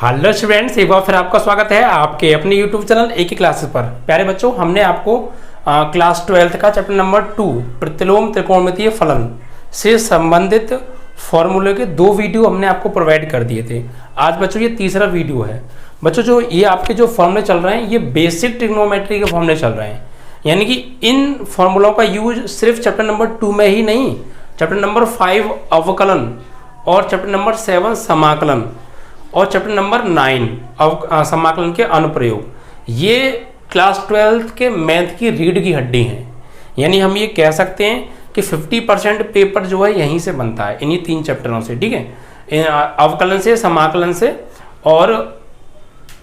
Hello students, एक बार फिर आपका स्वागत है आपके अपने यूट्यूब चैनल एक ही क्लासेस पर। प्यारे बच्चों, हमने आपको क्लास 12 का चैप्टर नंबर 2 प्रतिलोम त्रिकोणमितीय फलन से संबंधित फॉर्मूले के 2 वीडियो हमने आपको प्रोवाइड कर दिए थे। आज बच्चों ये तीसरा वीडियो है। बच्चों जो ये आपके जो फॉर्मूले चल रहे हैं ये बेसिक ट्रिग्नोमेट्री के फॉर्मूले चल रहे हैं, यानी कि इन फॉर्मूलों का यूज सिर्फ चैप्टर नंबर 2 में ही नहीं, चैप्टर नंबर 5 अवकलन और चैप्टर नंबर 7 समाकलन और चैप्टर नंबर 9 समाकलन के अनुप्रयोग, ये क्लास 12 के मैथ की रीढ़ की हड्डी हैं। यानी हम ये कह सकते हैं कि 50% पेपर जो है यहीं से बनता है, इन्हीं 3 चैप्टरों से। ठीक है, अवकलन से, समाकलन से और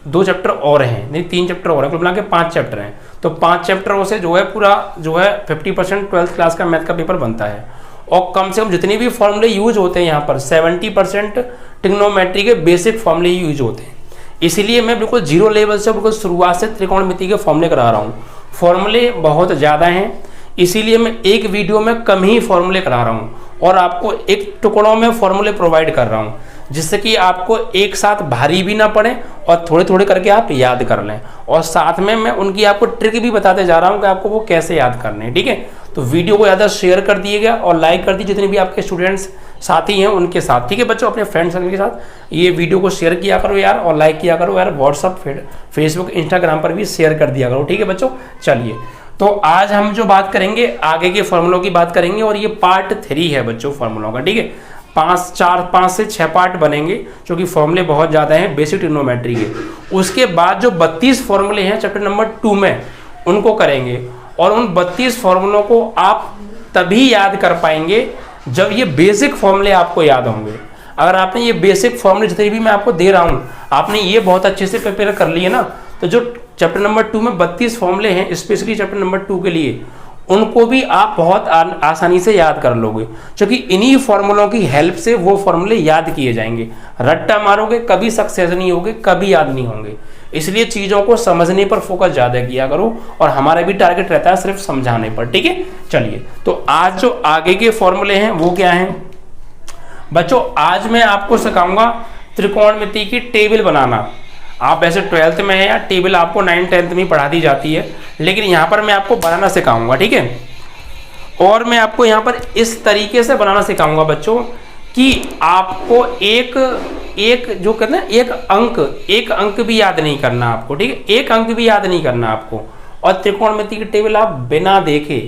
2 चैप्टर और हैं, नहीं 3 चैप्टर और हैं, कुल मिला के 5 चैप्टर हैं। तो 5 चैप्टरों से जो है पूरा जो है 50% 12th क्लास का मैथ का पेपर बनता है। और कम से कम जितने भी फॉर्मूले यूज होते हैं यहाँ पर 70% ट्रिग्नोमेट्री के बेसिक फॉर्मूले यूज होते हैं। इसीलिए मैं बिल्कुल जीरो लेवल से बिल्कुल शुरुआत से त्रिकोणमिति के फॉर्मूले करा रहा हूँ। फॉर्मूले बहुत ज़्यादा हैं, इसीलिए मैं एक वीडियो में कम ही फॉर्मूले करा रहा हूँ और आपको एक टुकड़ों में फॉर्मूले प्रोवाइड कर रहा हूँ, जिससे कि आपको एक साथ भारी भी ना पड़े और थोड़े थोड़े करके आप याद कर लें। और साथ में मैं उनकी आपको ट्रिक भी बताते जा रहा हूँ कि आपको वो कैसे याद करने हैं। ठीक है, तो वीडियो को ज़्यादा शेयर कर दिएगा और लाइक कर दीजिए जितने भी आपके स्टूडेंट्स साथी हैं उनके साथ। ठीक है बच्चों, अपने फ्रेंड सर्कल के साथ ये वीडियो को शेयर किया करो यार, और लाइक किया करो यार। व्हाट्सअप, फेसबुक, इंस्टाग्राम पर भी शेयर कर दिया करो। ठीक है बच्चों, चलिए तो आज हम जो बात करेंगे आगे के फॉर्मूलों की बात करेंगे, और ये पार्ट 3 है बच्चों फॉर्मूलों का। ठीक है, 5 से 6 पार्ट बनेंगे क्योंकि फॉर्मूले बहुत ज़्यादा हैं बेसिक ट्रिग्नोमेट्री के। उसके बाद जो 32 फॉर्मूले हैं चैप्टर नंबर 2 में उनको करेंगे, और उन 32 फॉर्मूलों को आप तभी याद कर पाएंगे जब ये बेसिक फॉर्मूले आपको याद होंगे। अगर आपने ये बेसिक फॉर्मूले जितने भी मैं आपको दे रहा हूँ आपने ये बहुत अच्छे से प्रिपेयर कर लिए ना, तो जो चैप्टर नंबर 2 में 32 फॉर्मूले हैं स्पेशली चैप्टर नंबर 2 के लिए, उनको भी आप बहुत आसानी से याद कर लोगे, क्योंकि इन्हीं फॉर्मूलों की हेल्प से वो फॉर्मूले याद किए जाएंगे। रट्टा मारोगे कभी सक्सेस नहीं होगे, कभी याद नहीं होंगे। इसलिए चीज़ों को समझने पर फोकस ज़्यादा किया करो, और हमारा भी टारगेट रहता है सिर्फ समझाने पर। ठीक है, चलिए तो आज जो आगे के फॉर्मूले हैं वो क्या हैं बच्चों? आज मैं आपको सिखाऊंगा त्रिकोणमिति की टेबल बनाना। आप वैसे 12th में है या टेबल आपको 9th 10th में पढ़ा दी जाती है, लेकिन यहाँ पर मैं आपको बनाना सिखाऊंगा। ठीक है, और मैं आपको यहाँ पर इस तरीके से बनाना सिखाऊंगा बच्चों कि आपको एक जो कहते हैं एक अंक भी याद नहीं करना आपको। ठीक है, एक अंक भी याद नहीं करना आपको, और त्रिकोणमिति की टेबल आप बिना देखे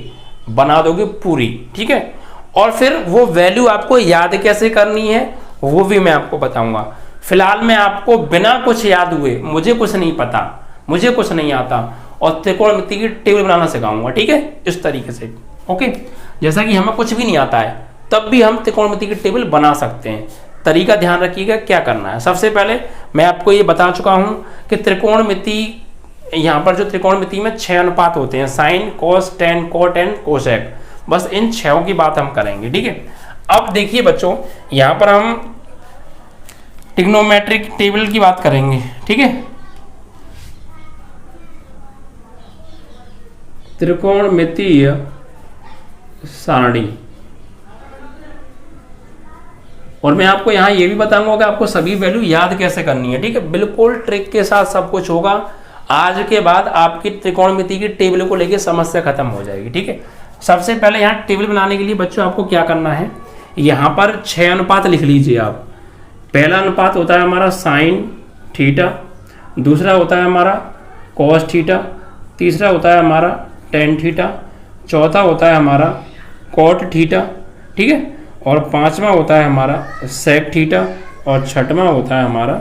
बना दोगे पूरी। ठीक है, और फिर वो वैल्यू आपको याद कैसे करनी है वो भी मैं आपको बताऊंगा। फिलहाल मैं आपको बिना कुछ याद हुए, मुझे कुछ नहीं पता, मुझे कुछ नहीं आता, और त्रिकोणमिति की टेबल बनाना सिखाऊंगा। ठीक है, इस तरीके से। ओके, जैसा कि हमें कुछ भी नहीं आता है तब भी हम त्रिकोणमिति की टेबल बना सकते हैं। तरीका ध्यान रखिएगा क्या करना है। सबसे पहले मैं आपको ये बता चुका हूं कि त्रिकोणमिति, यहाँ पर जो त्रिकोणमिति में 6 अनुपात होते हैं, sine, cos, tan, cot and cosec, बस इन 6 की बात हम करेंगे। ठीक है, अब देखिए बच्चों, यहाँ पर हम ट्रिग्नोमेट्रिक टेबल की बात करेंगे। ठीक है, त्रिकोणमितीय सारणी, और मैं आपको यहाँ ये भी बताऊंगा कि आपको सभी वैल्यू याद कैसे करनी है। ठीक है, बिल्कुल ट्रिक के साथ सब कुछ होगा। आज के बाद आपकी त्रिकोणमिति की टेबल को लेकर समस्या खत्म हो जाएगी। ठीक है, सबसे पहले यहाँ टेबल बनाने के लिए बच्चों आपको क्या करना है, यहाँ पर 6 अनुपात लिख लीजिए आप। पहला अनुपात होता है हमारा साइन थीटा, दूसरा होता है हमारा कॉस थीटा, तीसरा होता है हमारा टेन थीटा, चौथा होता है हमारा कॉट थीटा। ठीक है, और 5वां होता है हमारा सेक थीटा, और 6वां होता है हमारा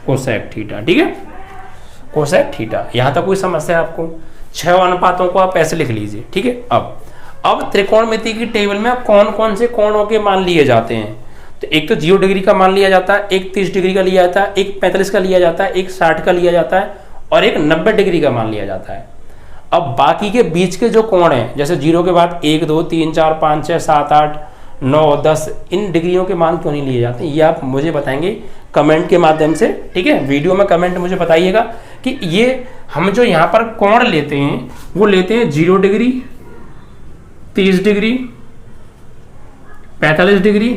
कोसेक थीटा। ठीक है, कोसेक थीटा। यहाँ तक कोई समस्या है आपको? 6 अनुपातों को आप ऐसे लिख लीजिए। ठीक है, अब त्रिकोणमिति की टेबल में कौन कौन से कोणों के मान लिए जाते हैं? तो एक तो 0 डिग्री का मान लिया जाता है, एक 30 डिग्री का लिया जाता है, एक 45 का लिया जाता है, एक 60 का लिया जाता है, और एक 90 डिग्री का मान लिया जाता है। अब बाकी के बीच के जो कोण हैं, जैसे 0 के बाद 1 2 3 4 5 6 7 8 9 10, इन डिग्रियों के मान क्यों नहीं लिए जाते, ये आप मुझे बताएंगे कमेंट के माध्यम से। ठीक है, वीडियो में कमेंट मुझे बताइएगा कि ये हम जो यहाँ पर कोण लेते हैं वो लेते हैं 0 डिग्री, 30 डिग्री, 45 डिग्री,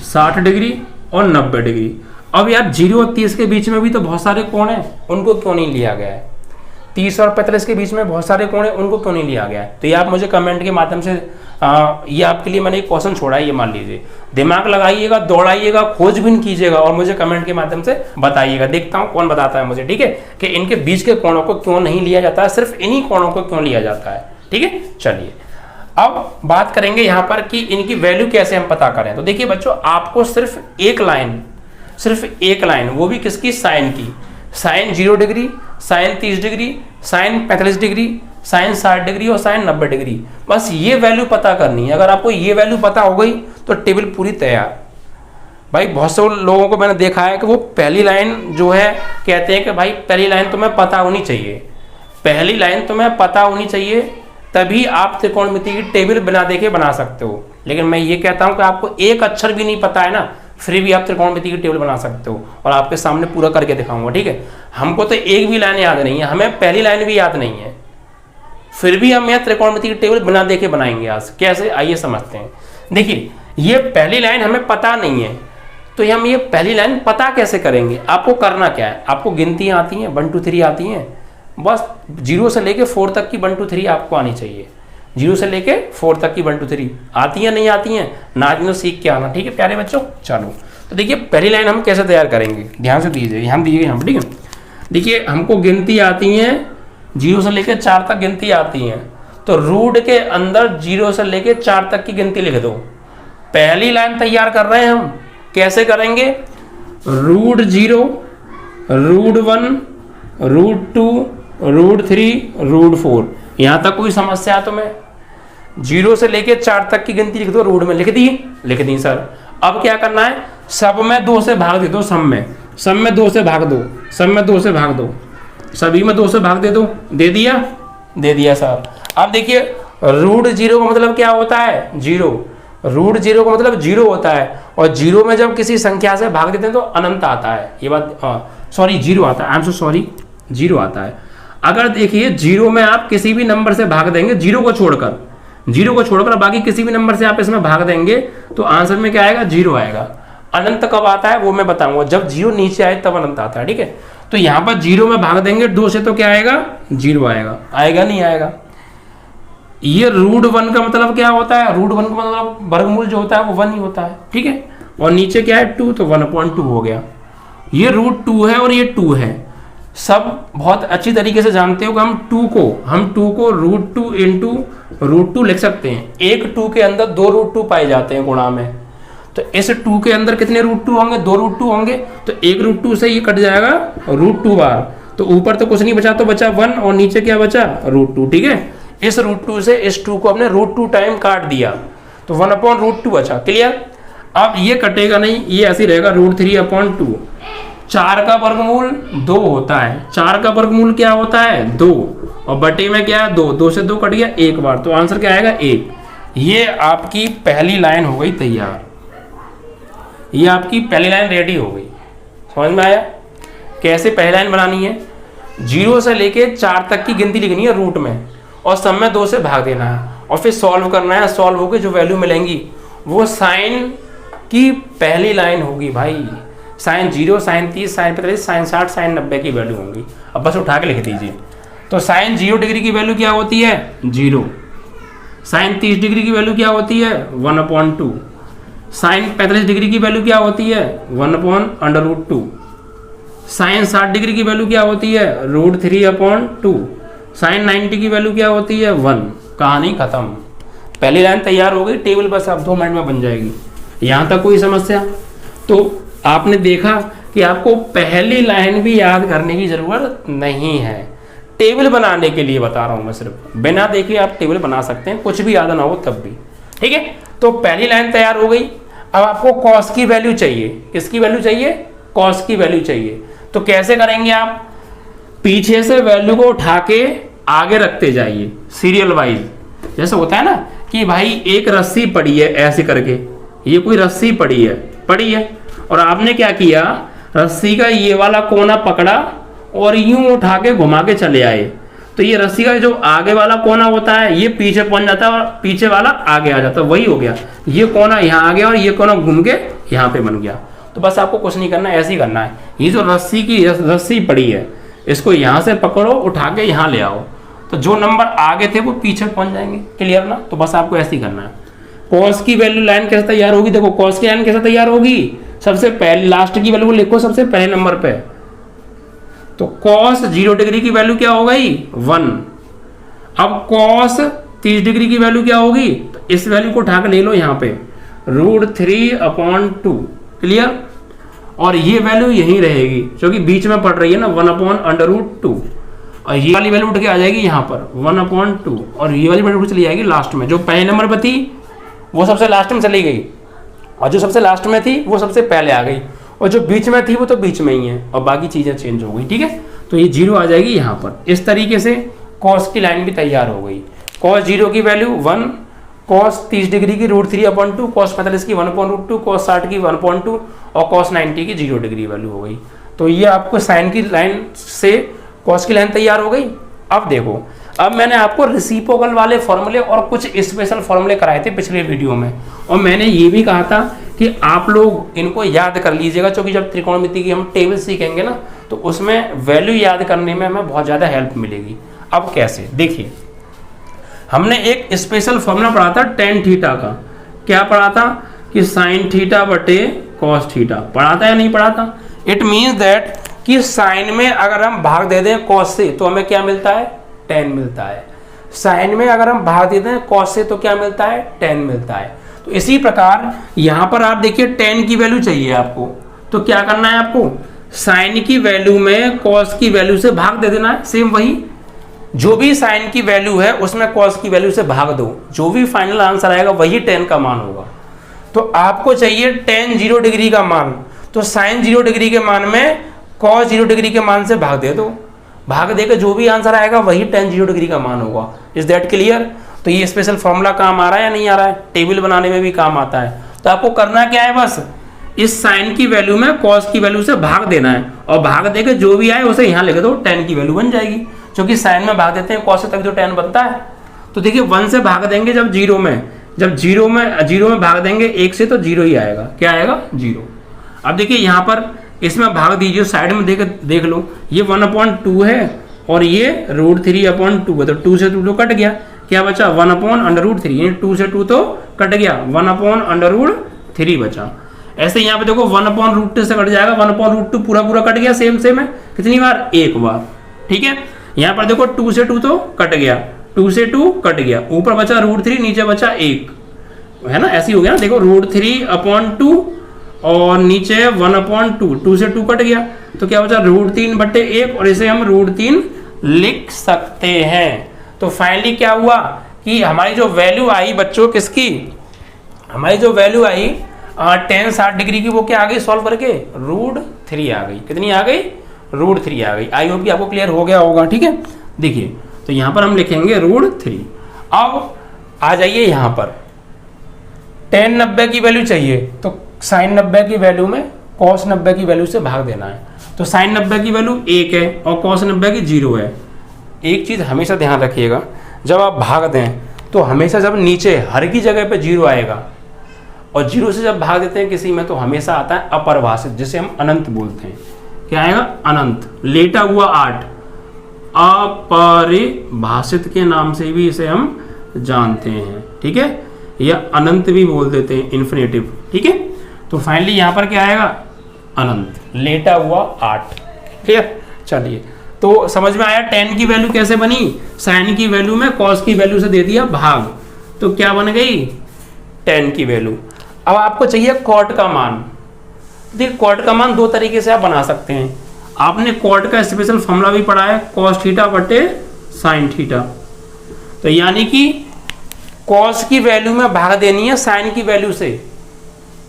60 डिग्री और 90 डिग्री। अब यार 0 और 30 के बीच में भी तो बहुत सारे कोण हैं, उनको क्यों नहीं लिया गया है? 30 और 45 के बीच में बहुत सारे कोण हैं, उनको क्यों नहीं लिया गया है? तो ये आप मुझे कमेंट के माध्यम से ये आपके लिए मैंने एक क्वेश्चन छोड़ा है, ये मान लीजिए, दिमाग लगाइएगा, दौड़ाइएगा, खोजबीन कीजिएगा और मुझे कमेंट के माध्यम से बताइएगा। देखता हूँ कौन बताता है मुझे, ठीक है, कि इनके बीच के कोणों को क्यों नहीं लिया जाता है, सिर्फ इन्हीं कोणों को क्यों लिया जाता है। ठीक है, चलिए अब बात करेंगे यहाँ पर कि इनकी वैल्यू कैसे हम पता करें। तो देखिए बच्चों, आपको सिर्फ एक लाइन, वो भी किसकी? साइन की। Sine 0 degree, sine 30 degree, sine 45 degree, sine 60 degree और साइन 90 डिग्री, बस ये वैल्यू पता करनी है। अगर आपको ये वैल्यू पता हो गई तो टेबल पूरी तैयार। भाई बहुत से लोगों को मैंने देखा है कि वो पहली लाइन जो है कहते हैं कि भाई पहली लाइन तुम्हें पता होनी चाहिए, पहली लाइन तुम्हें पता होनी चाहिए, तभी आप त्रिकोणमिति की टेबल बिना देखे बना सकते हो। लेकिन मैं ये कहता हूं कि आपको एक अक्षर भी नहीं पता है ना, फिर भी आप त्रिकोणमिति की टेबल बना सकते हो और आपके सामने पूरा करके दिखाऊंगा। ठीक है, हमको तो एक भी लाइन याद नहीं है, हमें पहली लाइन भी याद नहीं है, फिर भी हम यहाँ त्रिकोणमिति की टेबल बिना देखे बनाएंगे। आज कैसे, आइए समझते हैं। देखिए ये पहली लाइन हमें पता नहीं है, तो हम ये पहली लाइन पता कैसे करेंगे? आपको करना क्या है, आपको गिनतियाँ आती हैं, 1 2 3 आती हैं, बस 0 से लेके 4 तक की 1 2 3 आपको आनी चाहिए। 0 से लेके 4 तक की 1 2 3 आती हैं, नहीं आती हैं ना, आती तो सीख के आना। ठीक है प्यारे बच्चों, चलो तो देखिए पहली लाइन हम कैसे तैयार करेंगे, ध्यान से दीजिए, यहाँ दीजिए यहाँ पर। ठीक है, देखिए हमको गिनती आती हैं 0 से लेके 4 तक गिनती आती हैं, तो रूट के अंदर 0 से लेके 4 तक की गिनती लिख दो। पहली लाइन तैयार कर रहे हैं हम, कैसे करेंगे? Root 0, root 1, root 2, root 3, root 4, यहाँ तक कोई समस्या तुम्हें? 0 से लेके 4 तक की गिनती लिख दो, रूट में लिख दी सर। अब क्या करना है? सब में 2 से भाग दे दो, सब में 2 से भाग दो, सब में 2 से भाग दो, सभी में 2 से भाग दे दो। दे दिया सर। अब देखिए रूट 0 का मतलब क्या होता है? 0। रूट 0 का मतलब 0 होता है, और 0 में जब किसी संख्या से भाग देते हैं तो अनंत आता है। ये बात सॉरी 0 आता है, आई एम सो सॉरी, 0 आता है। अगर देखिए 0 में आप किसी भी नंबर से भाग देंगे, 0 को छोड़कर बाकी किसी भी नंबर से आप इसमें भाग देंगे तो आंसर में क्या आएगा? 0 आएगा। अनंत कब आता है वो मैं बताऊंगा, जब 0 नीचे आए तब अनंत आता है। ठीक है, तो यहाँ पर 0 में भाग देंगे 2 से तो क्या आएगा? 0 आएगा। आएगा नहीं आएगा? ये रूट 1 का मतलब क्या होता है? रूट 1 का मतलब वर्गमूल जो होता है वो 1 ही होता है। ठीक है, और नीचे क्या है? 2, तो 1/2 हो गया। ये रूट 2 है और ये 2 है। सब बहुत अच्छी तरीके से जानते हो कि हम 2 को रूट 2 इंटू रूट 2 लिख सकते हैं। एक 2 के अंदर 2 रूट 2 पाए जाते हैं गुणा में, तो इस 2 के अंदर कितने रूट 2 होंगे? 2 रूट 2 होंगे, तो एक रूट 2 से ये कट जाएगा रूट 2 बार, तो ऊपर तो कुछ नहीं बचा, तो बचा 1 और नीचे क्या बचा? रूट 2। ठीक है, इस रूट 2 से इस 2 को हमने रूट 2 टाइम काट दिया, तो 1/√2 बचा। क्लियर? अब ये कटेगा नहीं, ये ऐसे रहेगा रूट 3/2। 4 का वर्गमूल 2 होता है, 4 का वर्गमूल क्या होता है? 2, और बटे में क्या है? 2, 2 से 2 कट गया एक बार, तो आंसर क्या आएगा? 1। ये आपकी पहली लाइन हो गई तैयार, ये आपकी पहली लाइन रेडी हो गई। समझ में आया कैसे पहली लाइन बनानी है? 0 से लेके 4 तक की गिनती लिखनी है रूट में, और सब में 2 से भाग देना है, और फिर सॉल्व करना है। सॉल्व होकर जो वैल्यू मिलेंगी वो साइन की पहली लाइन होगी भाई। Sine 0, sine 30, sine 45, sine 60, sine 90 की वैल्यू होंगी। अब बस उठा के लिख दीजिए। तो साइन 0 डिग्री की वैल्यू क्या होती है? 0। साइन 30 डिग्री की वैल्यू क्या होती है? 1/2। साइन 45 डिग्री की वैल्यू क्या होती है? 1/√2। साइन 60 डिग्री की वैल्यू क्या होती है? √3/2। साइन 90 की वैल्यू क्या होती है? 1। कहानी खत्म, पहली लाइन तैयार हो गई, टेबल बस अब 2 मिनट में बन जाएगी। यहाँ तक कोई समस्या? तो आपने देखा कि आपको पहली लाइन भी याद करने की जरूरत नहीं है, टेबल बनाने के लिए बता रहा हूं मैं। सिर्फ बिना देखे आप टेबल बना सकते हैं, कुछ भी याद ना हो तब भी। ठीक है, तो पहली लाइन तैयार हो गई। अब आपको कॉस की वैल्यू चाहिए। किसकी वैल्यू चाहिए? कॉस की वैल्यू चाहिए। तो कैसे करेंगे आप? पीछे से वैल्यू को उठा के आगे रखते जाइए सीरियल वाइज। जैसे होता है ना कि भाई एक रस्सी पड़ी है ऐसे करके, ये कोई रस्सी पड़ी है, और आपने क्या किया? रस्सी का ये वाला कोना पकड़ा और यूं उठा के घुमा के चले आए, तो ये रस्सी का जो आगे वाला कोना होता है ये पीछे पहुंच जाता है और पीछे वाला आगे आ जाता है। वही हो गया, ये कोना यहाँ आ गया और ये कोना घूम के यहाँ पे बन गया। तो बस आपको कुछ नहीं करना है, ऐसे ही करना है। ये जो रस्सी पड़ी है इसको यहाँ से पकड़ो, उठा के यहाँ ले आओ, तो जो नंबर आगे थे वो पीछे पहुंच जाएंगे। क्लियर ना? तो बस आपको ऐसे ही करना है। कॉस की वैल्यू लाइन कैसे तैयार होगी? देखो कॉस की लाइन कैसे तैयार होगी, सबसे पहले लास्ट की वैल्यू को लिखो सबसे पहले नंबर पे। तो कॉस 0 डिग्री की वैल्यू क्या हो गई? 1। अब कॉस 30 डिग्री की वैल्यू क्या होगी? तो इस वैल्यू को उठा के ले लो यहाँ पे, √3/2। क्लियर? और ये वैल्यू यही रहेगी जो कि बीच में पड़ रही है ना, 1/√2। और ये वाली वैल्यू उठ के आ जाएगी यहाँ पर 1/2, और ये वाली वैल्यू चली जाएगी लास्ट में। जो पहले नंबर पर थी वो सबसे लास्ट में चली गई, और जो सबसे लास्ट में थी वो सबसे पहले आ गई, और जो बीच में थी वो तो बीच में ही है, और बाकी चीजें चेंज हो गई। ठीक है, तो ये 0 आ जाएगी यहाँ पर। इस तरीके से कॉस की लाइन भी तैयार हो गई। कॉस 0 की वैल्यू 1, कॉस 30 डिग्री की √3/2, कॉस 45 की 1/2, कॉस 60 की 1/2, और कॉस 90 की 0 डिग्री वैल्यू हो गई। तो ये आपको साइन की लाइन से कॉस की लाइन तैयार हो गई। अब देखो, अब मैंने आपको रेसिप्रोकल वाले फॉर्मूले और कुछ स्पेशल फॉर्मूले कराए थे पिछले वीडियो में, और मैंने ये भी कहा था कि आप लोग इनको याद कर लीजिएगा, क्योंकि जब त्रिकोणमिति की हम टेबल सीखेंगे ना तो उसमें वैल्यू याद करने में हमें बहुत ज़्यादा हेल्प मिलेगी। अब कैसे? देखिए, हमने एक स्पेशल फॉर्मूला पढ़ा था tan थीटा का। क्या पढ़ा था? कि sin थीटा बटे cos थीटा। पढ़ा था या नहीं पढ़ा था? इट मीन्स दैट कि साइन में अगर हम भाग दे दें cos से तो हमें क्या मिलता है? tan मिलता है। साइन में अगर हम भाग दे दें cos से तो क्या मिलता है? tan मिलता है। तो इसी प्रकार यहाँ पर आप देखिए tan की वैल्यू चाहिए आपको, तो क्या करना है आपको? साइन की वैल्यू में cos की वैल्यू से भाग दे देना है। सेम वही, जो भी साइन की वैल्यू है उसमें cos की वैल्यू से भाग दो, जो भी फाइनल आंसर आएगा वही tan का मान होगा। तो आपको चाहिए tan 0 डिग्री का मान, तो साइन 0 डिग्री के मान में cos 0 डिग्री के मान से भाग दे दो। भाग देकर जो भी आंसर आएगा वही tan 0 डिग्री का मान होगा। Is that clear? तो ये स्पेशल फॉर्मूला काम आ रहा है या नहीं आ रहा है? टेबल बनाने में भी काम आता है। तो आपको करना क्या है? बस इस साइन की वैल्यू में cos की वैल्यू से भाग देना है, और भाग देकर जो भी आए उसे यहाँ लिख दो, tan की वैल्यू बन जाएगी। क्योंकि साइन में भाग देते हैं cos से तभी तो tan बनता है। तो देखिए 1 से भाग देंगे जब 0 में भाग देंगे 1 से तो 0 ही आएगा। क्या आएगा? 0। अब देखिए यहाँ पर इसमें भाग दीजिए, साइड में देख लो, ये 1/2 है और ये √3/2 है, तो 2 से 2 तो कट गया, क्या बचा? 1/√3, यानी 2 से 2 तो कट गया, 1/√3 बचा। ऐसे यहाँ पे देखो 1/√2 से कट जाएगा, 1/√2 पूरा कट गया, सेम है। कितनी बार? एक बार। ठीक है, यहाँ पर देखो 2 से 2 तो कट गया, 2 से 2 कट गया, ऊपर बचा √3, नीचे बचा 1, है ना? ऐसे ही हो गया ना। देखो √3/2 और नीचे 1/2, 2 से 2 कट गया, तो क्या बचा? √3/1, और इसे हम √3 लिख सकते हैं। तो फाइनली क्या हुआ कि हमारी जो वैल्यू आई बच्चों, किसकी? हमारी जो वैल्यू आई tan 60 डिग्री की, वो क्या आ गई सॉल्व करके? √3 आ गई। कितनी आ गई? √3 आ गई। आई होप कि आपको क्लियर हो गया होगा। ठीक है, देखिए तो यहां पर हम लिखेंगे √3। अब आ जाइए यहां पर, tan 90 की वैल्यू चाहिए, तो sin 90 की वैल्यू में cos 90 की वैल्यू से भाग देना है। तो sin 90 की वैल्यू 1 है और cos 90 की 0 है। एक चीज हमेशा ध्यान रखिएगा, जब आप भाग दें तो हमेशा जब नीचे हर की जगह पे 0 आएगा, और 0 से जब भाग देते हैं किसी में तो हमेशा आता है अपरिभाषित, जिसे हम अनंत बोलते हैं। क्या आएगा? अनंत। लेटा हुआ 8 अपरिभाषित के नाम से भी इसे हम जानते हैं। ठीक है, या अनंत भी बोल देते हैं, इन्फिनेटिव। ठीक है, तो फाइनली यहां पर क्या आएगा? अनंत। लेटा हुआ 8। क्लियर? चलिए, तो समझ में आया tan की वैल्यू कैसे बनी? sin की वैल्यू में cos की वैल्यू से दे दिया भाग, तो क्या बन गई? tan की वैल्यू। अब आपको चाहिए cot का मान। देखिए cot का मान दो तरीके से आप बना सकते हैं। आपने cot का स्पेशल फॉर्मूला भी पढ़ा है, cos थीटा बटे sin थीटा। तो यानी कि cos की वैल्यू में भाग देनी है sin की वैल्यू से,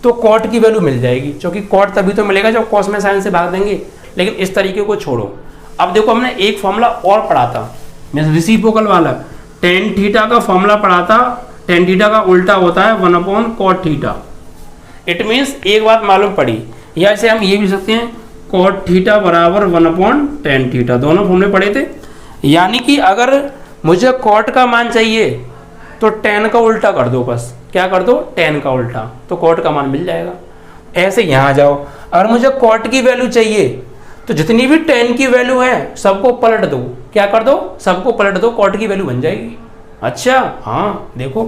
तो cot की वैल्यू मिल जाएगी, क्योंकि cot तभी तो मिलेगा जब cos में sin से भाग देंगे। लेकिन इस तरीके को छोड़ो। अब देखो हमने एक फॉर्मूला और पढ़ा था, रेसिप्रोकल वाला, tan थीटा का फॉर्मूला पढ़ा था। tan थीटा का उल्टा होता है 1/cot थीटा। इट मीन्स एक बात मालूम पड़ी, या इसे हम ये भी सकते हैं cot थीटा बराबर 1/tan थीटा। दोनों फॉर्मूले पढ़े थे। यानी कि अगर मुझे cot का मान चाहिए तो tan का उल्टा कर दो, बस क्या कर दो? tan का उल्टा, तो cot का मान मिल जाएगा। ऐसे यहाँ जाओ, अगर मुझे कॉट की वैल्यू चाहिए तो जितनी भी टेन की वैल्यू है सबको पलट दो, क्या कर दो, सबको पलट दो, कॉट की वैल्यू बन जाएगी। अच्छा हाँ देखो,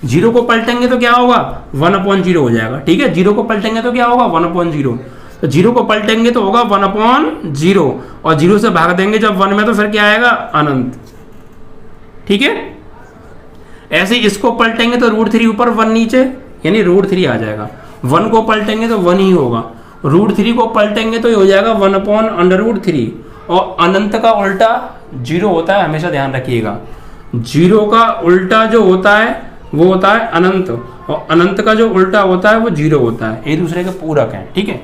जीरो को पलटेंगे तो क्या होगा, 1/0 हो जाएगा। ठीक है, जीरो को पलटेंगे तो क्या होगा, 1/0। तो जीरो को पलटेंगे तो होगा 1/0 और जीरो से भाग देंगे जब 1 में तो फिर क्या आएगा, अनंत। ठीक है, ऐसे इसको पलटेंगे तो √3 ऊपर 1 नीचे, यानी √3 आ जाएगा। 1 को पलटेंगे तो 1 ही होगा, √3 को पलटेंगे तो ये हो जाएगा 1/√3। और अनंत का उल्टा जीरो होता है, हमेशा ध्यान रखिएगा। जीरो का उल्टा जो होता है वो होता है अनंत, और अनंत का जो उल्टा होता है वो जीरो होता है, एक दूसरे के पूरक हैं। ठीक है,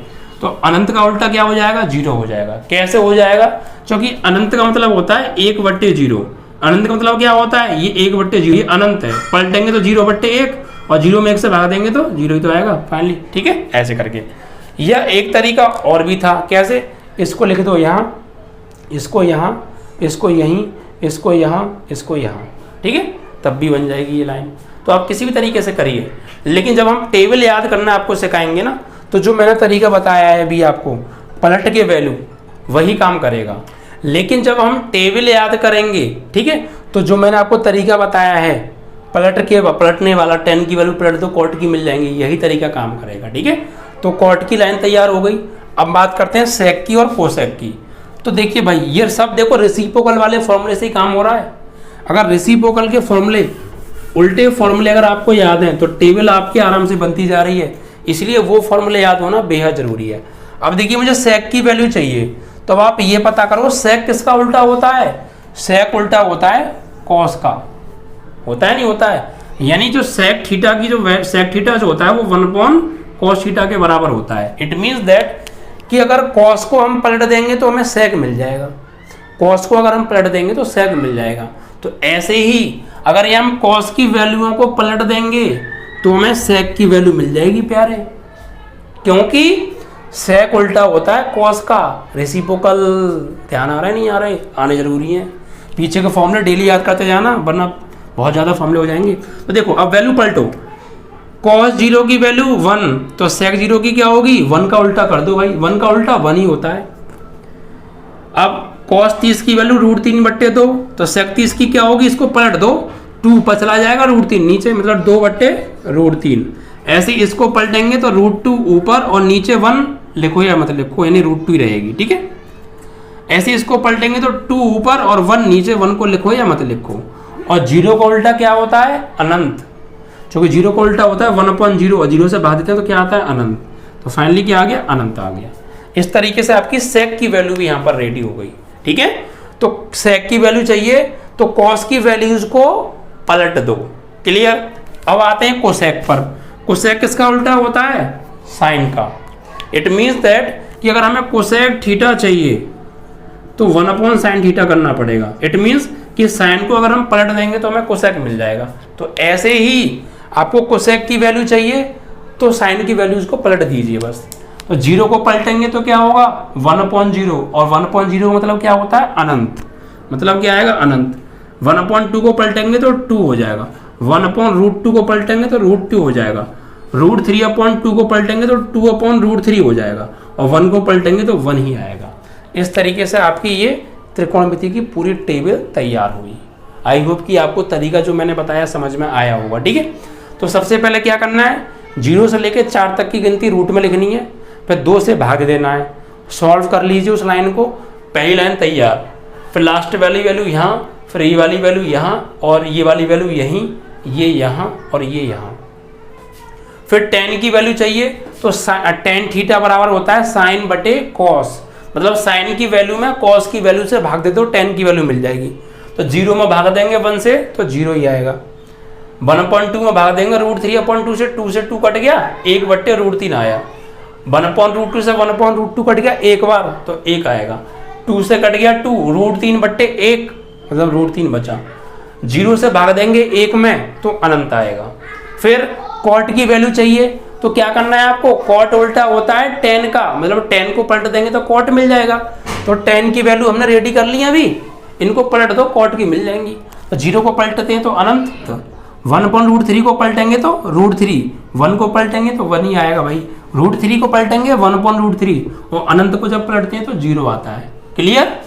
तो अनंत का उल्टा क्या हो जाएगा, जीरो हो जाएगा। कैसे हो जाएगा, क्योंकि अनंत का मतलब होता है 1/0। अनंत का मतलब क्या होता है, ये 1/0, ये अनंत है, पलटेंगे तो 0/1 और 0 में 1 से भाग देंगे तो 0 ही तो आएगा फाइनली। ठीक है, ऐसे करके। यह एक तरीका और भी था, कैसे, इसको लिख दो यहाँ, इसको यहाँ, इसको यहीं, इसको यहाँ, इसको यहाँ। ठीक है, तब भी बन जाएगी ये लाइन। तो आप किसी भी तरीके से करिए, लेकिन जब हम टेबल याद करना आपको सिखाएंगे ना, तो जो मैंने तरीका बताया है अभी आपको, पलट के वैल्यू, वही काम करेगा। लेकिन जब हम टेबल याद करेंगे, ठीक है, तो जो मैंने आपको तरीका बताया है पलटने वाला, 10 की वैल्यू पलट दो, कॉट की मिल जाएंगी, यही तरीका काम करेगा। ठीक है, तो कॉट की लाइन तैयार हो गई। अब बात करते हैं सेक की और कोसेक की। तो देखिए भाई, ये सब देखो रेसिप्रोकल वाले फॉर्मूले से ही काम हो रहा है। अगर रेसिप्रोकल के फॉर्मूले, उल्टे फॉर्मूले अगर आपको याद हैं तो टेबल आपकी आराम से बनती जा रही है, इसलिए वो फॉर्मूले याद होना बेहद जरूरी है। अब देखिए, मुझे सेक की वैल्यू चाहिए, तो अब आप ये पता करो सेक किसका उल्टा होता है। सेक उल्टा होता है कॉस का, होता है नहीं होता है, यानी जो सेक थीटा की जो सेक थीटा जो होता है वो 1/cos थीटा के बराबर होता है। इट मीन्स दैट कि अगर कॉस को हम पलट देंगे तो हमें सेक मिल जाएगा, कॉस को अगर हम पलट देंगे तो सेक मिल जाएगा। तो ऐसे ही अगर ये हम कॉस की वैल्यूओं को पलट देंगे तो हमें सेक की वैल्यू मिल जाएगी प्यारे, क्योंकि सेक उल्टा होता है कॉस का। रेसिप्रोकल ध्यान आ रहा है, नहीं आ रहे, आने जरूरी है। पीछे के फॉर्मूले डेली याद करते जाना, वरना बहुत ज़्यादा फॉर्मूले हो जाएंगे। तो देखो, अब वैल्यू पलटो, कॉस 0 की वैल्यू 1, तो सेक 0 की क्या होगी, 1 का उल्टा कर दो भाई, 1 का उल्टा 1 ही होता है। अब कॉस 30 की वैल्यू √3/2, तो सेक 30 की क्या होगी, इसको पलट दो, 2 ऊपर चला जाएगा, √3 नीचे, मतलब 2/√3। ऐसे इसको पलटेंगे तो √2 ऊपर और नीचे 1 लिखो या मत लिखो, यानी √2 ही रहेगी। ठीक है, ऐसे इसको पलटेंगे तो 2 ऊपर और 1 नीचे, 1 को लिखो या मत लिखो। और 0 का उल्टा क्या होता है, अनंत, क्योंकि 0 का उल्टा होता है 1/0 और 0 से भाग देते हैं तो क्या आता है, अनंत। तो फाइनली क्या आ गया, अनंत आ गया। इस तरीके से आपकी सेक की वैल्यू भी यहाँ पर रेडी हो गई। ठीक है, तो सेक की वैल्यू चाहिए तो कॉस की वैल्यूज को पलट दो। क्लियर। अब आते हैं कोसेक पर। कोसेक किसका उल्टा होता है, साइन का। इट मीन्स दैट कि अगर हमें कोसेक थीटा चाहिए तो 1/sin थीटा करना पड़ेगा। इट मीन्स कि साइन को अगर हम पलट देंगे तो हमें कोसेक मिल जाएगा। तो ऐसे ही आपको कोसेक की वैल्यू चाहिए तो साइन की वैल्यूज को पलट दीजिए बस। तो 0 को पलटेंगे तो क्या होगा, 1/0, और 1/0 मतलब क्या होता है, अनंत, मतलब क्या आएगा, अनंत। 1/2 को पलटेंगे तो 2 हो जाएगा, 1/√2 को पलटेंगे तो √2 हो जाएगा, √3/2 को पलटेंगे तो 2/√3 हो जाएगा, और 1 को पलटेंगे तो 1 ही आएगा। इस तरीके से आपकी ये त्रिकोणमिति की पूरी टेबल तैयार हुई। आई होप कि आपको तरीका जो मैंने बताया समझ में आया होगा। ठीक है, तो सबसे पहले क्या करना है, 0 से लेकर 4 तक की गिनती रूट में लिखनी है, फिर 2 से भाग देना है, सॉल्व कर लीजिए उस लाइन को, पहली लाइन तैयार। फिर लास्ट वाली वैल्यू यहाँ, फिर ये वाली वैल्यू यहाँ, और ये वाली वैल्यू यहीं, ये यहाँ और ये यहाँ। फिर tan की वैल्यू चाहिए तो tan थीटा बराबर होता है साइन बटे कॉस, मतलब साइन की वैल्यू में कॉस की वैल्यू से भाग दे दो, tan की वैल्यू मिल जाएगी। तो 0 में भाग देंगे 1 से तो 0 ही आएगा, 1/2 में भाग देंगे √3/2 से 2 से 2 कट गया, 1/√3 आया, 1/√2 से 1/√2 कट गया एक बार तो 1 आएगा, 2 से कट गया 2, √3/1 मतलब √3 बचा, 0 से भाग देंगे 1 में तो अनंत आएगा। फिर कॉट की वैल्यू चाहिए तो क्या करना है आपको, कॉट उल्टा होता है tan का, मतलब tan को पलट देंगे तो कॉट मिल जाएगा। तो tan की वैल्यू हमने रेडी कर ली अभी, इनको पलट दो कॉट की मिल जाएंगी। तो 0 को पलटते हैं तो अनंत, 1/√3 को पलटेंगे तो √3, 1 को पलटेंगे तो 1 ही आएगा भाई, √3 को पलटेंगे 1/√3, और अनंत को जब पलटते हैं तो 0 आता है। क्लियर?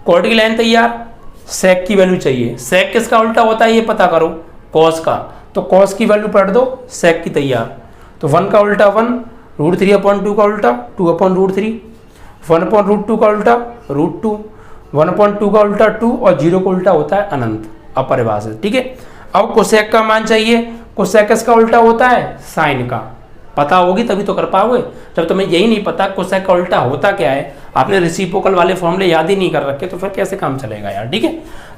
कॉर्ड की लाइन तैयार। सेक की वैल्यू चाहिए, सेक किसका उल्टा होता है ये पता करो, कॉस का, तो कॉस की वैल्यू पलट दो, सेक की तैयार। तो 1 का उल्टा 1, √3/2 का उल्टा 2/√3, 1/√2 का उल्टा √2, 1/2 का उल्टा 2, और 0 का उल्टा होता है अनंत, अपरिभाषित। ठीक है, अब कोसेक का मान चाहिए। कोसेक इसका उल्टा होता है साइन का, पता होगी तभी तो कर पाओगे। जब तुम्हें यही नहीं पता कोसेक का उल्टा होता क्या है, आपने रेसिप्रोकल वाले फॉर्मूले याद ही नहीं कर रखे, तो फिर कैसे काम चलेगा यार। ठीक है,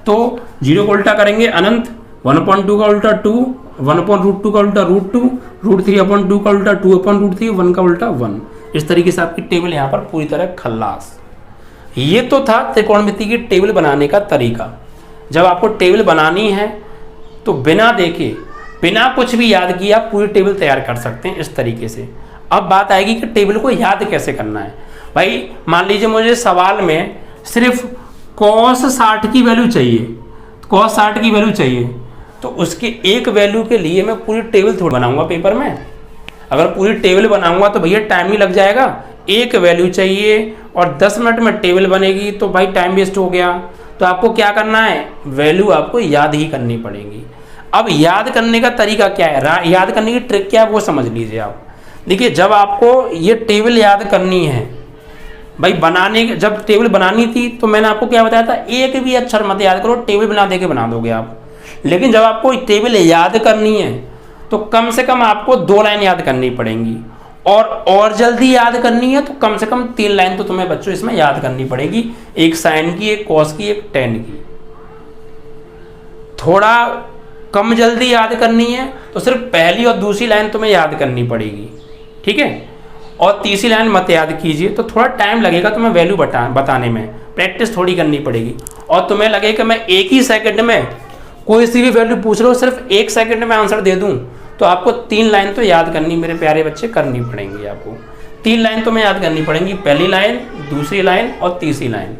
तो 0 को उल्टा करेंगे अनंत, 1/2 का उल्टा 2, 1/√2 का उल्टा √2, √3/2 का उल्टा 2/√3, 1 का उल्टा 1। इस तरीके से आपकी टेबल यहाँ पर पूरी तरह खल्लास। ये तो था त्रिकोणमिति की टेबल बनाने का तरीका। जब आपको टेबल बनानी है तो बिना देखे, बिना कुछ भी याद किए आप पूरी टेबल तैयार कर सकते हैं इस तरीके से। अब बात आएगी कि टेबल को याद कैसे करना है। भाई मान लीजिए मुझे सवाल में सिर्फ cos 60 की वैल्यू चाहिए, cos 60 की वैल्यू चाहिए, तो उसकी एक वैल्यू के लिए मैं पूरी टेबल थोड़ी बनाऊंगा पेपर में। अगर पूरी टेबल बनाऊंगा तो भैया टाइम ही लग जाएगा। एक वैल्यू चाहिए और 10 मिनट में टेबल बनेगी, तो भाई टाइम वेस्ट हो गया। तो आपको क्या करना है, वैल्यू आपको याद ही करनी पड़ेगी। अब याद करने का तरीका क्या है, याद करने की ट्रिक क्या है वो समझ लीजिए आप। देखिए जब आपको ये टेबल याद करनी है भाई, जब टेबल बनानी थी तो मैंने आपको क्या बताया था, एक भी अक्षर मत याद करो, टेबल बना दे के बना दोगे आप। लेकिन जब आपको टेबल याद करनी है तो कम से कम आपको 2 लाइन याद करनी पड़ेंगी, और जल्दी याद करनी है तो कम से कम 3 लाइन तो तुम्हें बच्चों इसमें याद करनी पड़ेगी, एक साइन की, एक कॉस की, एक टेन की। थोड़ा कम जल्दी याद करनी है तो सिर्फ पहली और दूसरी लाइन तुम्हें याद करनी पड़ेगी, ठीक है, और तीसरी लाइन मत याद कीजिए, तो थोड़ा टाइम लगेगा तुम्हें वैल्यू बताने में, प्रैक्टिस थोड़ी करनी पड़ेगी। और तुम्हें लगे कि मैं एक ही सेकंड में कोई सी भी वैल्यू पूछ लो, सिर्फ 1 सेकंड में आंसर दे दूं, तो आपको 3 लाइन तो याद करनी मेरे प्यारे बच्चे करनी पड़ेंगी। आपको 3 लाइन तो मैं याद करनी पड़ेंगी, पहली लाइन, दूसरी लाइन और तीसरी लाइन।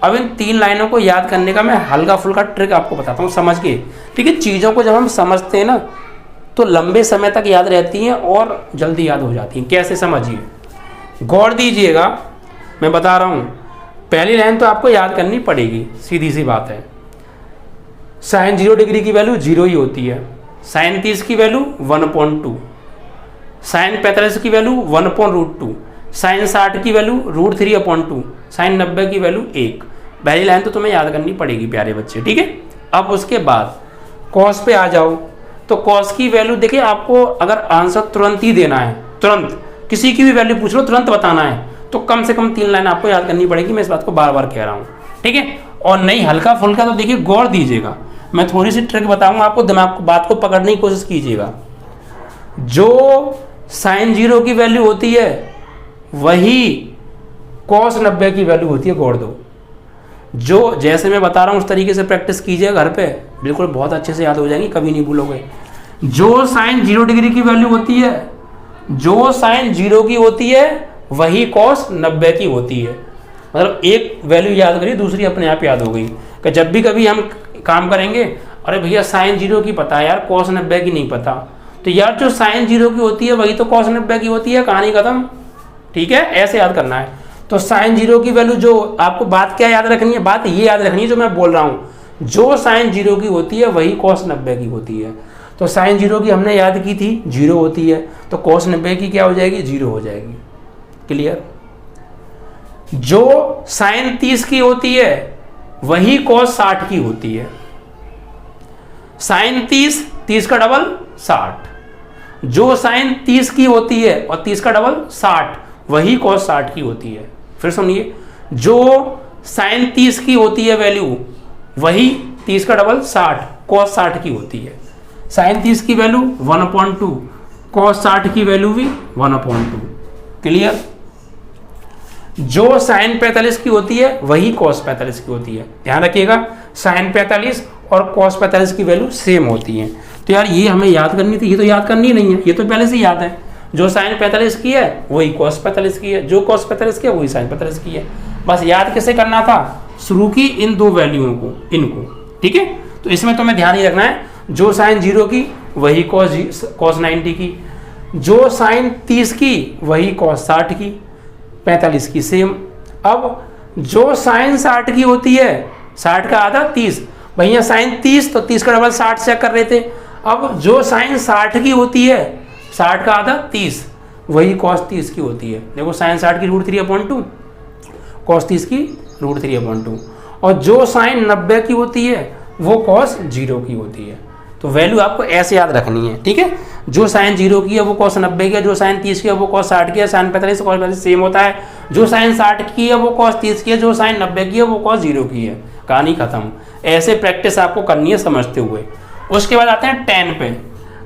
अब इन 3 लाइनों को याद करने का मैं हल्का फुल्का ट्रिक आपको बताता हूँ, समझ के। ठीक है, चीज़ों को जब हम समझते हैं ना तो लंबे समय तक याद रहती हैं और जल्दी याद हो जाती हैं। कैसे, समझिए, गौर दीजिएगा, मैं बता रहा हूँ। पहली लाइन तो आपको याद करनी पड़ेगी, सीधी सी बात है। साइन 0 डिग्री की वैल्यू 0 ही होती है, साइन 30 की वैल्यू 1/2, साइन 45 की वैल्यू 1/√2, साइन 60 की वैल्यू √3/2, साइन 90 की वैल्यू 1। पहली लाइन तो तुम्हें याद करनी पड़ेगी प्यारे बच्चे, ठीक है। अब उसके बाद कॉस पे आ जाओ, तो कॉस की वैल्यू देखिए, आपको अगर आंसर तुरंत ही देना है, तुरंत किसी की भी वैल्यू पूछ लो, तुरंत बताना है, तो कम से कम 3 लाइन आपको याद करनी पड़ेगी। मैं इस बात को बार बार कह रहा हूँ, ठीक है। और नहीं हल्का फुल्का तो देखिए गौर दीजिएगा, मैं थोड़ी सी ट्रिक बताऊंगा आपको, दिमाग को, बात को पकड़ने की कोशिश कीजिएगा। जो साइन 0 की वैल्यू होती है वही कॉस 90 की वैल्यू होती है, गौर दो। जो जैसे मैं बता रहा हूँ उस तरीके से प्रैक्टिस कीजिएगा घर पे, बिल्कुल बहुत अच्छे से याद हो जाएंगी, कभी नहीं भूलोगे। जो साइन 0 डिग्री की वैल्यू होती है, जो साइन 0 की होती है वही कॉस 90 की होती है। मतलब एक वैल्यू याद करिए, दूसरी अपने आप याद हो गई। कि जब भी कभी हम काम करेंगे, अरे भैया साइन 0 की पता है यार, कॉस 90 की नहीं पता, तो यार जो साइन 0 की होती है वही तो कॉस 90 की होती है, कहानी खत्म, ठीक है। ऐसे याद करना है। तो साइन 0 की वैल्यू, जो आपको बात क्या याद रखनी है, बात ये याद रखनी है जो मैं बोल रहा हूँ, जो साइन 0 की होती है वही कॉस 90 की होती है। तो साइन 0 की हमने याद की थी 0 होती है, तो कॉस 90 की क्या हो जाएगी, 0 हो जाएगी। क्लियर। जो साइन 30 की होती है वही कॉस 60 की होती है। साइन 30 का डबल 60। जो साइन 30 की होती है और 30 का डबल 60, वही कॉस 60 की होती है। फिर सुनिए, जो साइन 30 की होती है वैल्यू, वही 30 का डबल 60, कॉस 60 की होती है। साइन 30 की वैल्यू 1/2, कॉस 60 की वैल्यू भी 1/2। क्लियर। जो साइन 45 की होती है वही कॉस 45 की होती है। ध्यान रखिएगा, साइन 45 और कॉस 45 की वैल्यू सेम होती है। तो यार ये हमें याद करनी थी, ये तो याद करनी नहीं है, ये तो पहले से याद है। जो साइन 45 की है वही कॉस 45 की है, जो कॉस 45 की है वही साइन 45 की है। बस याद कैसे करना था, शुरू की इन 2 वैल्यूओं को, इनको, ठीक है। तो इसमें तुम्हें ध्यान ही रखना है, जो साइन 0 की वही कॉस 90 की, जो साइन 30 की वही कॉस 60 की, 45 की सेम। अब जो साइन 60 की होती है, 60 का आधा 30, भैया साइन 30 तो 30 का डबल 60 चेक कर रहे थे। अब जो साइन 60 की होती है, 60 का आधा 30, वही कॉस 30 की होती है। देखो साइन 60 की √3/2, कॉस 30 की √3/2, और जो साइन 90 की होती है वो कॉस 0 की होती है। तो वैल्यू आपको ऐसे याद रखनी है, ठीक है। जो साइन 0 की है वो कॉस 90 की है, जो साइन 30 की है वो कॉस 60 की है, साइन 45 कॉस 45 सेम होता है। जो साइन 60 की है वो कॉस 30 की है, जो साइन 90 की है वो कॉस 0 की है। कहानी खत्म। ऐसे प्रैक्टिस आपको करनी है समझते हुए। उसके बाद आते हैं tan पे।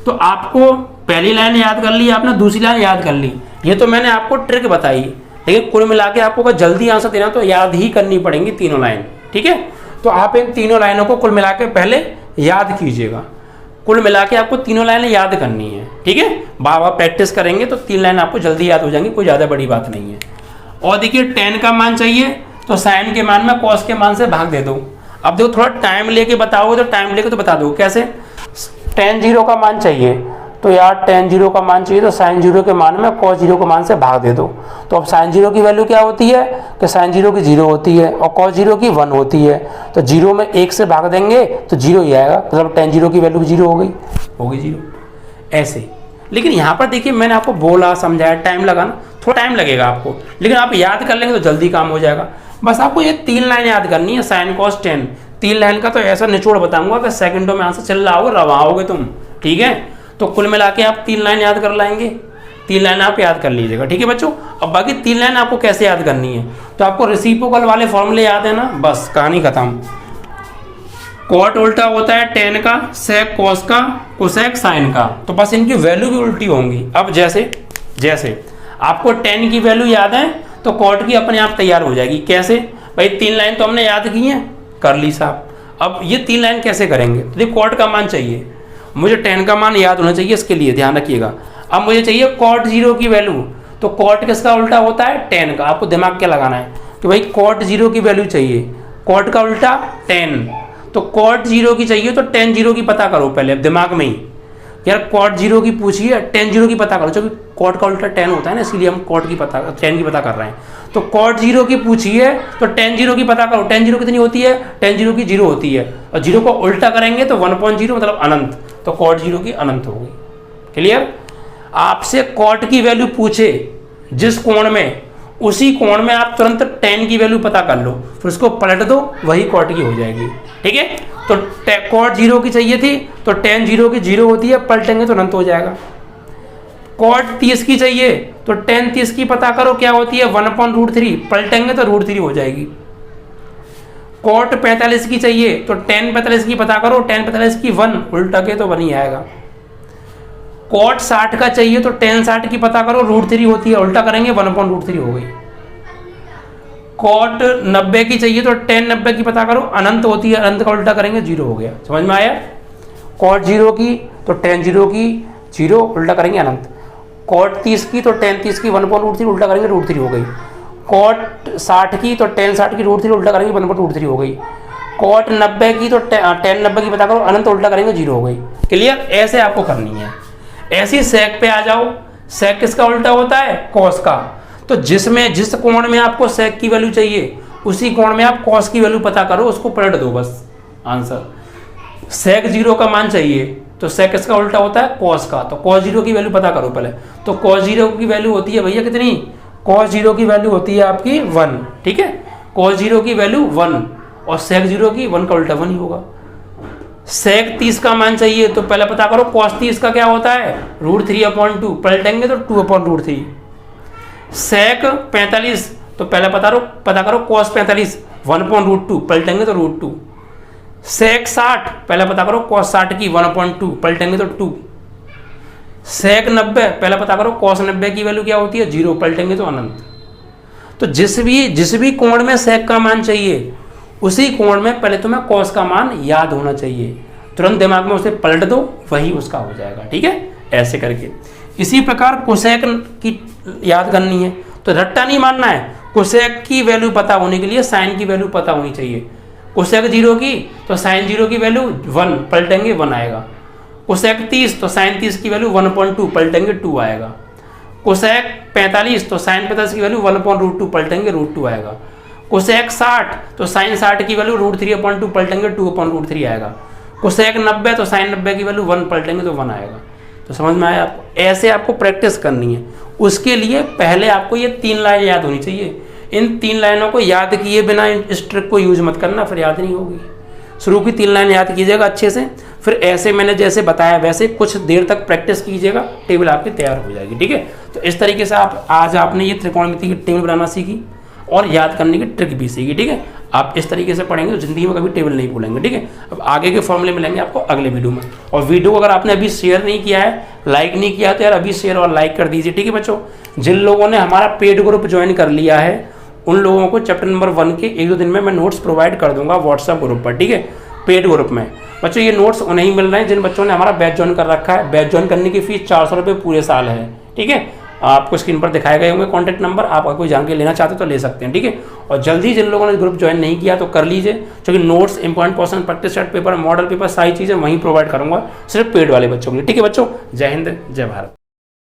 तो आपको पहली लाइन याद कर ली आपने, दूसरी लाइन याद कर ली, ये तो मैंने आपको ट्रिक बताई, लेकिन कुल मिला के आपको अगर जल्दी आंसर देना तो याद ही करनी पड़ेंगी तीनों लाइन, ठीक है। तो आप इन तीनों लाइनों को कुल मिला के पहले याद कीजिएगा। कुल मिला के आपको तीनों लाइनें याद करनी है, ठीक है। बार बार प्रैक्टिस करेंगे तो 3 लाइन आपको जल्दी याद हो जाएंगी, कोई ज़्यादा बड़ी बात नहीं है। और देखिए tan का मान चाहिए तो साइन के मान में कॉस के मान से भाग दे दो। अब देखो थोड़ा टाइम लेके बताओगे तो टाइम लेके तो बता दो कैसे। tan 0 का मान चाहिए तो यार tan 0 का मान चाहिए तो साइन 0 के मान में cos 0 के मान से भाग दे दो। तो अब साइन 0 की वैल्यू क्या होती है कि साइन 0 की 0 होती है और cos 0 की 1 होती है। तो 0 में 1 से भाग देंगे तो 0 ही आएगा, मतलब tan 0 की वैल्यू 0 हो गई 0 ऐसे। लेकिन यहाँ पर देखिए मैंने आपको बोला समझाया, टाइम लगाना, थोड़ा टाइम लगेगा आपको, लेकिन आप याद कर लेंगे तो जल्दी काम हो जाएगा। बस आपको ये 3 लाइन याद करनी है, साइन कॉस tan। 3 लाइन का तो ऐसा निचोड़ बताऊंगा कि सेकंडों में आंसर चल रहा होगा, रवाओगे तुम, ठीक है। तो कुल मिला के आप 3 लाइन याद कर लाएंगे, 3 लाइन आप याद कर लीजिएगा, ठीक है बच्चों। अब बाकी 3 लाइन आपको कैसे याद करनी है, तो आपको रेसिप्रोकल वाले फॉर्मूले याद है ना, बस कहानी खत्म। कॉट उल्टा होता है tan का, सेक कॉस का, कोसेक साइन का, तो बस इनकी वैल्यू भी उल्टी होंगी। अब जैसे आपको tan की वैल्यू याद है तो कॉट की अपने आप तैयार हो जाएगी। कैसे भाई, 3 लाइन तो हमने याद की हैं, कर ली साहब। अब ये 3 लाइन कैसे करेंगे, तो देखो कॉट का मान चाहिए मुझे, tan का मान याद होना चाहिए, इसके लिए ध्यान रखिएगा। अब मुझे चाहिए cot 0 की वैल्यू, तो cot किसका उल्टा होता है, tan का। आपको दिमाग क्या लगाना है कि भाई cot 0 की वैल्यू चाहिए, cot का उल्टा tan, तो cot 0 की चाहिए तो tan 0 की पता करो पहले दिमाग में ही। यार cot 0 की पूछिए, tan 0 की पता करो, क्योंकि cot का उल्टा tan होता है ना, इसलिए हम tan की पता कर रहे हैं। तो cot 0 की पूछिए तो tan 0 की पता करो। tan 0 कितनी होती है, tan 0 की 0 होती है, और 0 को उल्टा करेंगे तो 1/0 मतलब अनंत, तो cot 0 की अनंत हो गई। क्लियर। आपसे cot की वैल्यू पूछे जिस कोण में, उसी कोण में आप तुरंत tan की वैल्यू पता कर लो, फिर उसको पलट दो, वही cot की हो जाएगी, ठीक है। तो cot 0 की चाहिए थी तो tan 0 की 0 होती है, पलटेंगे तो अनंत हो जाएगा। cot 30 की चाहिए तो tan 30 की पता करो क्या होती है, 1/√3, पलटेंगे तो √3 हो जाएगी। cot 45 की चाहिए तो tan 45 की पता करो, tan 45 की 1, उल्टा के तो 1 ही आएगा। cot 60 का चाहिए तो tan 60 की पता करो, √3 होती है, उल्टा करेंगे 1/√3 हो गई। cot 90 की चाहिए तो tan 90 की पता करो, अनंत होती है, अनंत का उल्टा करेंगे 0 हो गया। समझ में आया। cot 0 की तो tan 0 की 0, उल्टा करेंगे अनंत। cot 30 की तो tan 30 की 1/√3, उल्टा करेंगे √3 हो गई। cot 60 की तो tan 60 की √3, उल्टा करेंगे 1/√3 हो गई। cot 90 की तो tan 90 की पता करो, अनंत उल्टा करेंगे 0 हो गई। क्लियर। ऐसे आपको करनी है। ऐसी sec पे आ जाओ, sec किसका उल्टा होता है, cos का। तो जिस कोण में आपको sec की वैल्यू चाहिए उसी कोण में आप cos की वैल्यू पता करो, उसको पलट दो बस आंसर। sec 0 का मान चाहिए तो sec किसका उल्टा होता है, cos का, तो cos 0 की वैल्यू पता करो पहले। तो cos 0 की वैल्यू होती है भैया कितनी, cos 0 की वैल्यू होती है आपकी 1, ठीक है। cos 0 की वैल्यू 1 और sec 0 की 1 का उल्टा 1 ही होगा। sec 30 का मान चाहिए तो पहले पता करो cos 30 का क्या होता है, √3/2, पलटेंगे तो 2/√3। sec 45 तो पहले पता करो cos 45, 1/√2, पलटेंगे तो √2। sec 60 पहले पता करो cos 60 की 1/2, पलटेंगे तो 2। sec 90 पहले पता करो cos 90 की वैल्यू क्या होती है, 0, पलटेंगे तो अनंत। तो जिस भी कोण में sec का मान चाहिए उसी कोण में पहले तुम्हें cos का मान याद होना चाहिए, तुरंत दिमाग में उसे पलट दो, वही उसका हो जाएगा, ठीक है। ऐसे करके इसी प्रकार कोसेक की याद करनी है, तो रट्टा नहीं मानना है। कोसेक की वैल्यू पता होने के लिए साइन की वैल्यू पता होनी चाहिए। कोसेक 0 की तो साइन 0 की वैल्यू 1 पलटेंगे 1 आएगा। कोसेक 30 तो साइन 30 की वैल्यू 1/2 पलटेंगे 2 आएगा। कोसेक 45 तो साइन 45 की वैल्यू 1/√2 पलटेंगे √2 आएगा। कोसेक 60 तो साइन 60 की वैल्यू √3/2 पलटेंगे 2/√3 आएगा। कोसेक 90 तो साइन 90 की वैल्यू 1 पलटेंगे तो 1 आएगा। तो समझ में आया आपको? ऐसे आपको प्रैक्टिस करनी है। उसके लिए पहले आपको ये 3 लाइन याद होनी चाहिए। इन 3 लाइनों को याद किए बिना इस ट्रिक को यूज मत करना, फिर याद नहीं होगी। शुरू की 3 लाइन याद कीजिएगा अच्छे से, फिर ऐसे मैंने जैसे बताया वैसे कुछ देर तक प्रैक्टिस कीजिएगा, टेबल आपकी तैयार हो जाएगी। ठीक है, तो इस तरीके से आज आपने ये त्रिकोणमिति की टेबल बनाना सीखी और याद करने की ट्रिक भी सीखी। ठीक है, आप इस तरीके से पढ़ेंगे तो जिंदगी में कभी टेबल नहीं भूलेंगे। ठीक है, अब आगे के फॉर्मूले मिलेंगे आपको अगले वीडियो में। और वीडियो को अगर आपने अभी शेयर नहीं किया है, लाइक नहीं किया तो यार अभी शेयर और लाइक कर दीजिए। ठीक है बच्चों, जिन लोगों ने हमारा पेड ग्रुप ज्वाइन कर लिया है उन लोगों को चैप्टर नंबर 1 के 1-2 दिन में मैं नोट्स प्रोवाइड कर दूंगा व्हाट्सएप ग्रुप पर। ठीक है, पेड ग्रुप में बच्चों ये नोट्स उन्हें मिल रहे हैं जिन बच्चों ने हमारा बैच ज्वाइन कर रखा है। बैच ज्वाइन करने की फीस 400 रुपये पूरे साल है। ठीक है, आपको स्क्रीन पर दिखाए गए होंगे कॉन्टैक्ट नंबर, आप अगर कोई जानकारी लेना चाहते हो तो ले सकते हैं। ठीक है, और जल्दी जिन लोगों ने ग्रुप ज्वाइन नहीं किया तो कर लीजिए, क्योंकि notes, important question, practice set paper, model paper सारी चीज़ें वहीं प्रोवाइड करूंगा सिर्फ पेड वाले बच्चों के लिए। ठीक है बच्चों, जय हिंद, जय भारत।